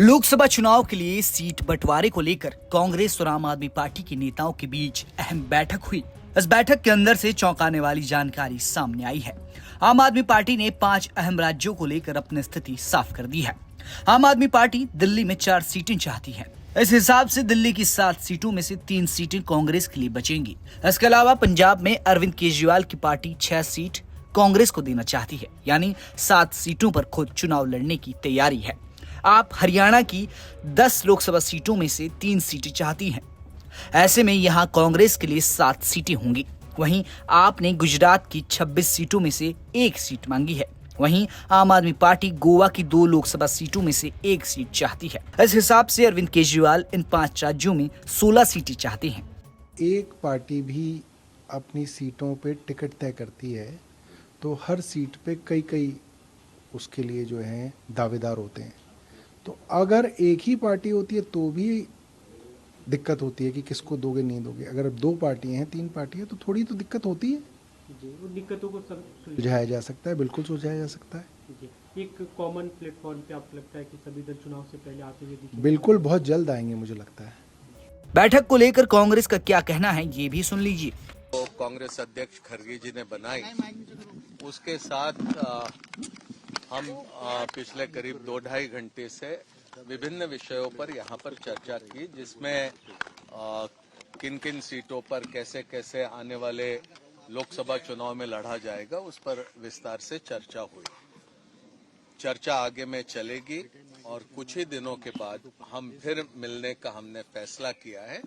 लोकसभा चुनाव के लिए सीट बंटवारे को लेकर कांग्रेस और आम आदमी पार्टी के नेताओं के बीच अहम बैठक हुई। इस बैठक के अंदर से चौंकाने वाली जानकारी सामने आई है। आम आदमी पार्टी ने 5 अहम राज्यों को लेकर अपनी स्थिति साफ कर दी है। आम आदमी पार्टी दिल्ली में 4 सीटें चाहती है। इस हिसाब से दिल्ली की 7 सीटों में से 3 सीटें कांग्रेस के लिए बचेंगी। इसके अलावा पंजाब में अरविंद केजरीवाल की पार्टी 6 सीट कांग्रेस को देना चाहती है, यानी 7 सीटों पर खुद चुनाव लड़ने की तैयारी है। आप हरियाणा की 10 लोकसभा सीटों में से 3 सीटें चाहती हैं। ऐसे में यहां कांग्रेस के लिए 7 सीटें होंगी। वहीं आपने गुजरात की 26 सीटों में से 1 सीट मांगी है। वहीं आम आदमी पार्टी गोवा की 2 लोकसभा सीटों में से 1 सीट चाहती है। इस हिसाब से अरविंद केजरीवाल इन 5 राज्यों में 16 सीटें चाहते हैं। एक पार्टी भी अपनी सीटों पे टिकट तय करती है तो हर सीट पे कई उसके लिए जो है दावेदार होते हैं। तो अगर एक ही पार्टी होती है तो भी दिक्कत होती है कि किसको दोगे नहीं दोगे। अगर 2 पार्टियां हैं 3 पार्टियां तो थोड़ी तो दिक्कत होती है जी। वो दिक्कतों को सुलझाया जा सकता है, बिल्कुल सुलझाया जा सकता है जी। एक कॉमन प्लेटफॉर्म पे आपको लगता है कि सभी दल चुनाव से पहले आते हुए दिखेंगे? बिल्कुल, बहुत जल्द आएंगे मुझे लगता है। बैठक को लेकर कांग्रेस का क्या कहना है, ये भी सुन लीजिए। तो कांग्रेस अध्यक्ष खरगे जी ने बनाई, उसके साथ हम पिछले करीब 2-2.5 घंटे से विभिन्न विषयों पर यहाँ पर चर्चा की, जिसमें किन किन सीटों पर कैसे कैसे आने वाले लोकसभा चुनाव में लड़ा जाएगा, उस पर विस्तार से चर्चा हुई। चर्चा आगे में चलेगी और कुछ ही दिनों के बाद हम फिर मिलने का हमने फैसला किया है,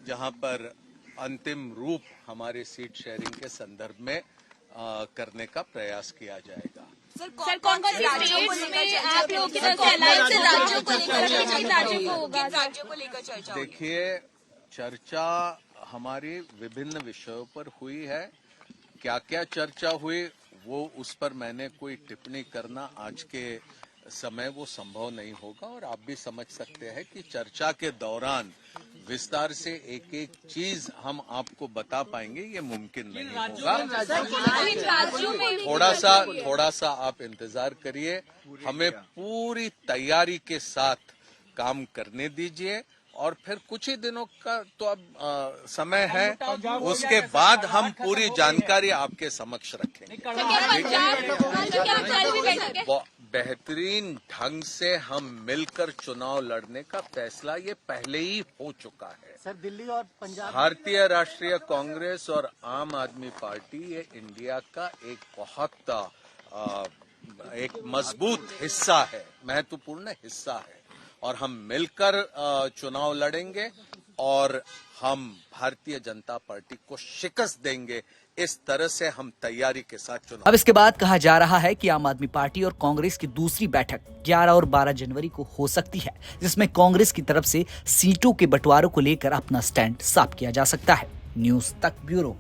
जहां पर अंतिम रूप हमारे सीट शेयरिंग के संदर्भ में करने का प्रयास किया जाएगा। सर, कौन सी स्टेट्स में आप लोगों की तरफ से अलायंस से राज्यों को लेकर चर्चा? देखिए, चर्चा हमारी विभिन्न विषयों पर हुई है। क्या क्या चर्चा हुई वो उस पर मैंने कोई टिप्पणी करना आज के समय वो संभव नहीं होगा, और आप भी समझ सकते हैं कि चर्चा के दौरान विस्तार से एक एक चीज हम आपको बता पाएंगे ये मुमकिन नहीं होगा। थोड़ा सा आप इंतजार करिए, हमें पूरी तैयारी के साथ काम करने दीजिए, और फिर कुछ ही दिनों का तो अब समय है, उसके बाद हम पूरी जानकारी आपके समक्ष रखेंगे। बेहतरीन ढंग से हम मिलकर चुनाव लड़ने का फैसला ये पहले ही हो चुका है। सर, दिल्ली और पंजाब, भारतीय राष्ट्रीय कांग्रेस और आम आदमी पार्टी ये इंडिया का एक बहुत एक मजबूत हिस्सा है, महत्वपूर्ण हिस्सा है, और हम मिलकर चुनाव लड़ेंगे और हम भारतीय जनता पार्टी को शिकस्त देंगे। इस तरह से हम तैयारी के साथ चुनाव। अब इसके बाद कहा जा रहा है कि आम आदमी पार्टी और कांग्रेस की दूसरी बैठक 11 और 12 जनवरी को हो सकती है, जिसमें कांग्रेस की तरफ से सीटों के बंटवारों को लेकर अपना स्टैंड साफ किया जा सकता है। न्यूज़ तक ब्यूरो।